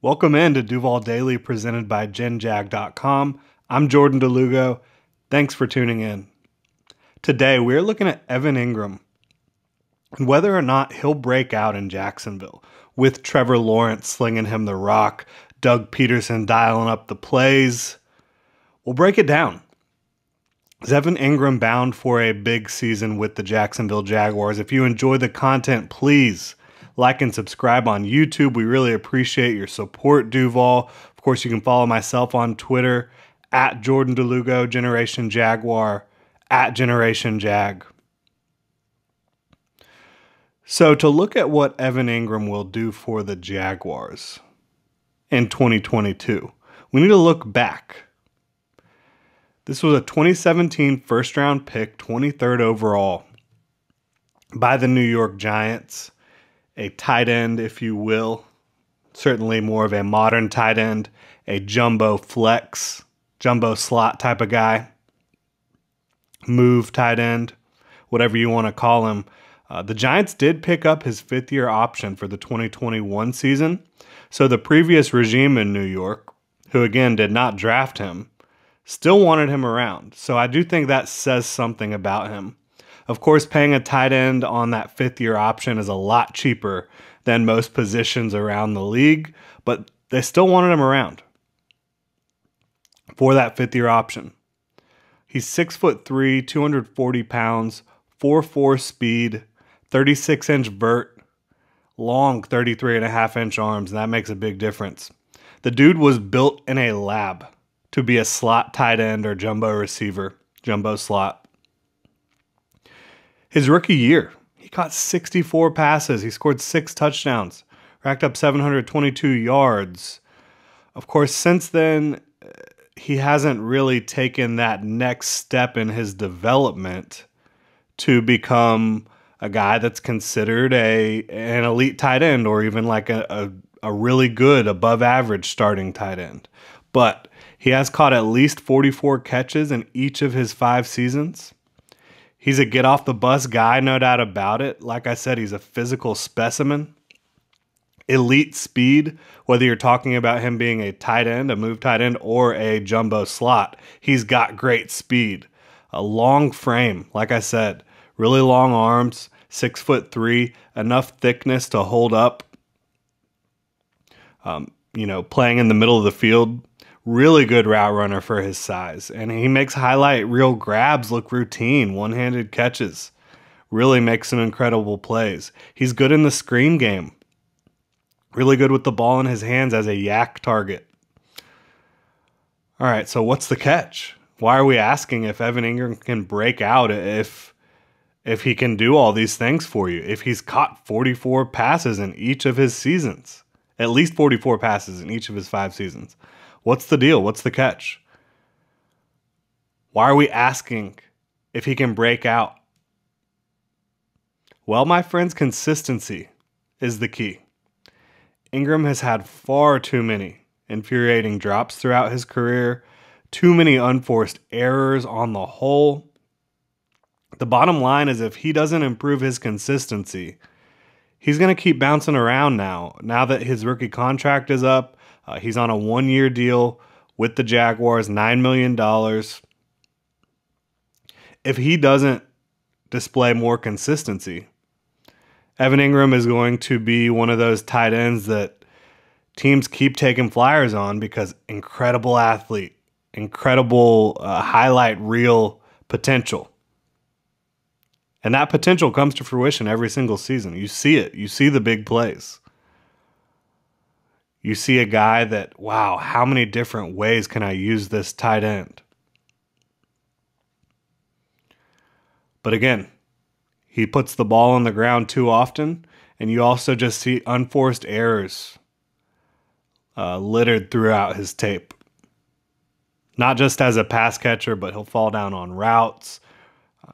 Welcome in to Duval Daily presented by GenJag.com. I'm Jordan DeLugo. Thanks for tuning in. Today we're looking at Evan Engram and whether or not he'll break out in Jacksonville with Trevor Lawrence slinging him the rock, Doug Peterson dialing up the plays. We'll break it down. Is Evan Engram bound for a big season with the Jacksonville Jaguars? If you enjoy the content, please like and subscribe on YouTube. We really appreciate your support, Duval. Of course, you can follow myself on Twitter at Jordan DeLugo, Generation Jaguar, at Generation Jag. So to look at what Evan Engram will do for the Jaguars in 2022, we need to look back. This was a 2017 first-round pick, 23rd overall, by the New York Giants. A tight end, if you will. Certainly more of a modern tight end, a jumbo flex, jumbo slot type of guy. Move tight end, whatever you want to call him. The Giants did pick up his fifth-year option for the 2021 season. So the previous regime in New York, who again did not draft him, still wanted him around. So I do think that says something about him. Of course, paying a tight end on that fifth-year option is a lot cheaper than most positions around the league, but they still wanted him around for that fifth-year option. He's 6'3", 240 pounds, 4.4 speed, 36-inch vert, long 33.5-inch arms, and that makes a big difference. The dude was built in a lab to be a slot tight end or jumbo receiver, jumbo slot. His rookie year, he caught 64 passes. He scored 6 touchdowns, racked up 722 yards. Of course, since then, he hasn't really taken that next step in his development to become a guy that's considered an elite tight end or even like a really good above average starting tight end. But he has caught at least 44 catches in each of his 5 seasons. He's a get-off-the-bus guy, no doubt about it. Like I said, he's a physical specimen. Elite speed, whether you're talking about him being a tight end, a move tight end, or a jumbo slot, he's got great speed. A long frame, like I said, really long arms, 6'3", enough thickness to hold up, playing in the middle of the field. Really good route runner for his size. And he makes highlight reel grabs look routine, one-handed catches. Really makes some incredible plays. He's good in the screen game. Really good with the ball in his hands as a yak target. All right, so what's the catch? Why are we asking if Evan Engram can break out if he can do all these things for you? If he's caught 44 passes in each of his seasons. At least 44 passes in each of his 5 seasons. What's the deal? What's the catch? Why are we asking if he can break out? Well, my friends, consistency is the key. Engram has had far too many infuriating drops throughout his career, too many unforced errors on the whole. The bottom line is if he doesn't improve his consistency, he's going to keep bouncing around now that his rookie contract is up. He's on a 1-year deal with the Jaguars, $9 million. If he doesn't display more consistency, Evan Engram is going to be one of those tight ends that teams keep taking flyers on because incredible athlete, incredible highlight reel potential. And that potential comes to fruition every single season. You see it. You see the big plays. You see a guy that, wow, how many different ways can I use this tight end? But again, he puts the ball on the ground too often, and you also just see unforced errors littered throughout his tape. Not just as a pass catcher, but he'll fall down on routes.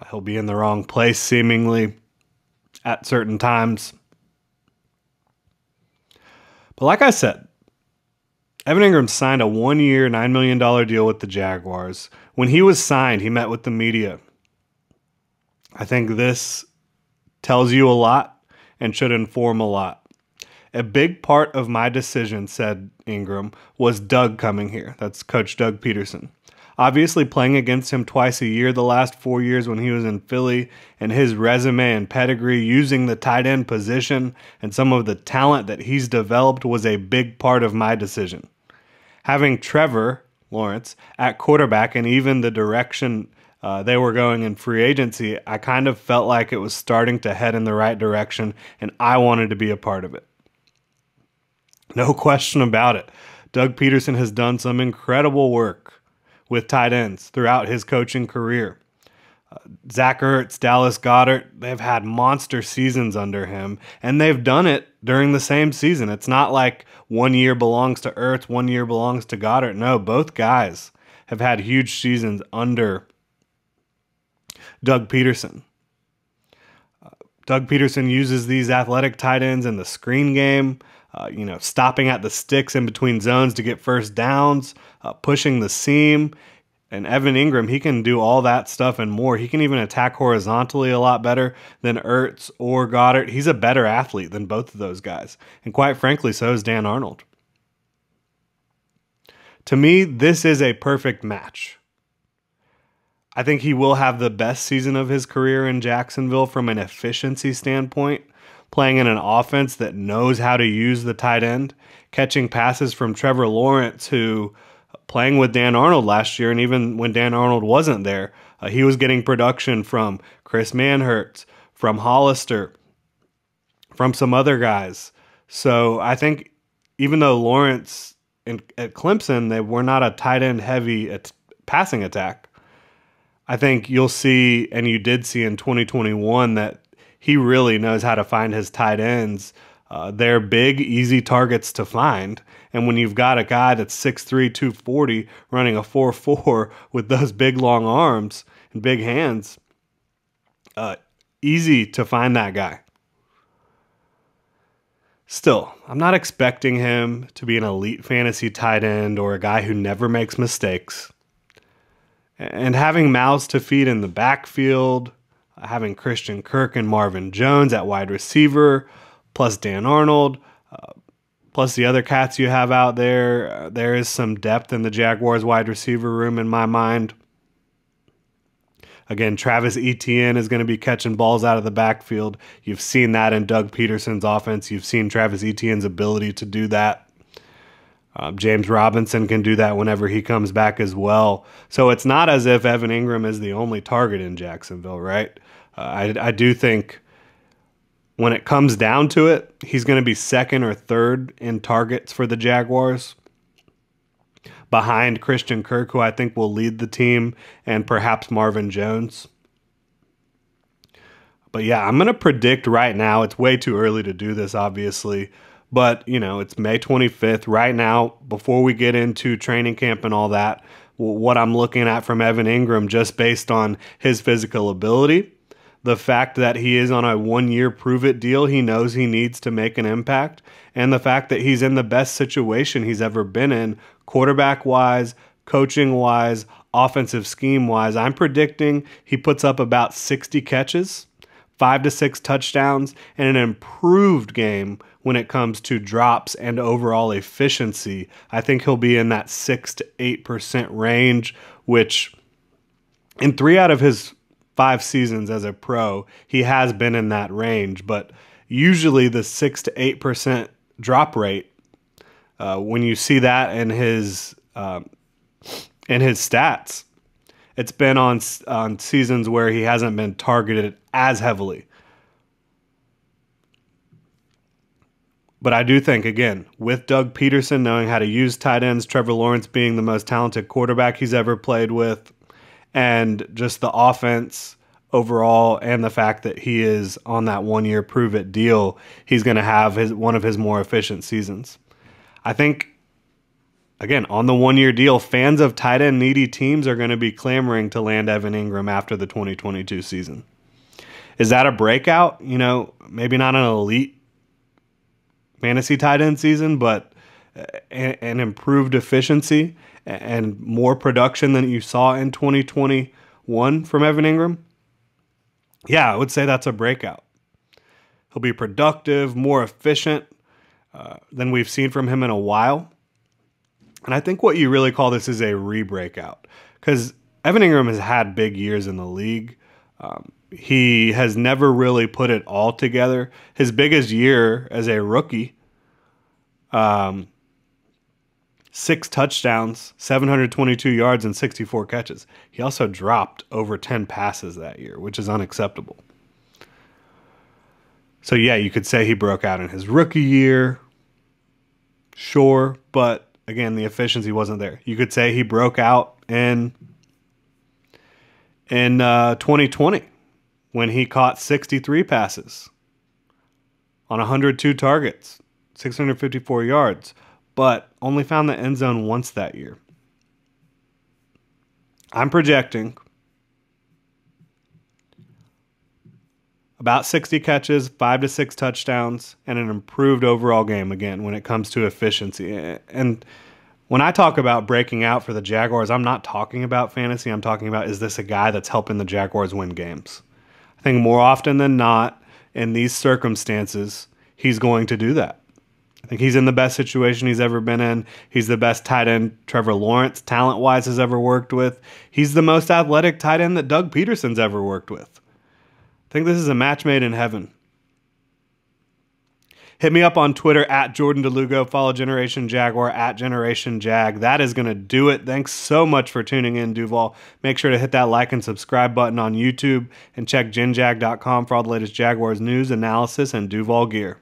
He'll be in the wrong place seemingly at certain times. But like I said, Evan Engram signed a 1-year, $9 million deal with the Jaguars. When he was signed, he met with the media. I think this tells you a lot and should inform a lot. A big part of my decision, said Engram, was Doug coming here. That's Coach Doug Peterson. Obviously, playing against him twice a year the last 4 years when he was in Philly, and his resume and pedigree using the tight end position and some of the talent that he's developed was a big part of my decision. Having Trevor Lawrence at quarterback and even the direction they were going in free agency, I kind of felt like it was starting to head in the right direction, and I wanted to be a part of it. No question about it. Doug Peterson has done some incredible work with tight ends throughout his coaching career. Zach Ertz, Dallas Goedert, they've had monster seasons under him, and they've done it during the same season. It's not like 1 year belongs to Ertz, 1 year belongs to Goedert. No, both guys have had huge seasons under Doug Peterson. Doug Peterson uses these athletic tight ends in the screen game, stopping at the sticks in between zones to get first downs, pushing the seam. And Evan Engram, he can do all that stuff and more. He can even attack horizontally a lot better than Ertz or Goedert. He's a better athlete than both of those guys. And quite frankly, so is Dan Arnold. To me, this is a perfect match. I think he will have the best season of his career in Jacksonville from an efficiency standpoint, playing in an offense that knows how to use the tight end, catching passes from Trevor Lawrence, who, playing with Dan Arnold last year, and even when Dan Arnold wasn't there, he was getting production from Chris Manhertz, from Hollister, from some other guys. So I think even though Lawrence at Clemson, they were not a tight end heavy passing attack, I think you'll see, and you did see in 2021, that he really knows how to find his tight ends. They're big, easy targets to find. And when you've got a guy that's 6'3", 240, running a 4.4 with those big, long arms and big hands, easy to find that guy. Still, I'm not expecting him to be an elite fantasy tight end or a guy who never makes mistakes. And having mouths to feed in the backfield, having Christian Kirk and Marvin Jones at wide receiver, plus Dan Arnold, plus the other cats you have out there, there is some depth in the Jaguars wide receiver room in my mind. Again, Travis Etienne is going to be catching balls out of the backfield. You've seen that in Doug Peterson's offense. You've seen Travis Etienne's ability to do that. James Robinson can do that whenever he comes back as well. So it's not as if Evan Engram is the only target in Jacksonville, right? I do think when it comes down to it, he's going to be second or third in targets for the Jaguars, behind Christian Kirk, who I think will lead the team, and perhaps Marvin Jones. But yeah, I'm going to predict right now. It's way too early to do this, obviously. But, it's May 25th. Right now, before we get into training camp and all that, what I'm looking at from Evan Engram, just based on his physical ability, the fact that he is on a 1-year prove-it deal, he knows he needs to make an impact, and the fact that he's in the best situation he's ever been in, quarterback-wise, coaching-wise, offensive scheme-wise. I'm predicting he puts up about 60 catches, 5 to 6 touchdowns, and an improved game when it comes to drops and overall efficiency. I think he'll be in that 6 to 8% range, which in 3 out of his 5 seasons as a pro, he has been in that range. But usually the 6 to 8% drop rate, when you see that in his stats, it's been on seasons where he hasn't been targeted as heavily. But I do think, again, with Doug Peterson knowing how to use tight ends, Trevor Lawrence being the most talented quarterback he's ever played with, and just the offense overall, and the fact that he is on that 1-year prove-it deal, he's going to have one of his more efficient seasons. I think, again, on the 1-year deal, fans of tight end needy teams are going to be clamoring to land Evan Engram after the 2022 season. Is that a breakout? Maybe not an elite fantasy tight end season, but an improved efficiency and more production than you saw in 2021 from Evan Engram? Yeah, I would say that's a breakout. He'll be productive, more efficient, than we've seen from him in a while. And I think what you really call this is a re-breakout, because Evan Engram has had big years in the league. He has never really put it all together. His biggest year as a rookie, 6 touchdowns, 722 yards, and 64 catches. He also dropped over 10 passes that year, which is unacceptable. So yeah, you could say he broke out in his rookie year. Sure, but again, the efficiency wasn't there. You could say he broke out in 2020 when he caught 63 passes on 102 targets, 654 yards, but only found the end zone once that year. I'm projecting about 60 catches, 5 to 6 touchdowns, and an improved overall game, again, when it comes to efficiency. And when I talk about breaking out for the Jaguars, I'm not talking about fantasy. I'm talking about, is this a guy that's helping the Jaguars win games? I think more often than not, in these circumstances, he's going to do that. I think he's in the best situation he's ever been in. He's the best tight end Trevor Lawrence, talent-wise, has ever worked with. He's the most athletic tight end that Doug Peterson's ever worked with. I think this is a match made in heaven. Hit me up on Twitter at Jordan DeLugo. Follow Generation Jaguar at Generation Jag. That is going to do it. Thanks so much for tuning in, Duval. Make sure to hit that like and subscribe button on YouTube and check genjag.com for all the latest Jaguars news, analysis, and Duval gear.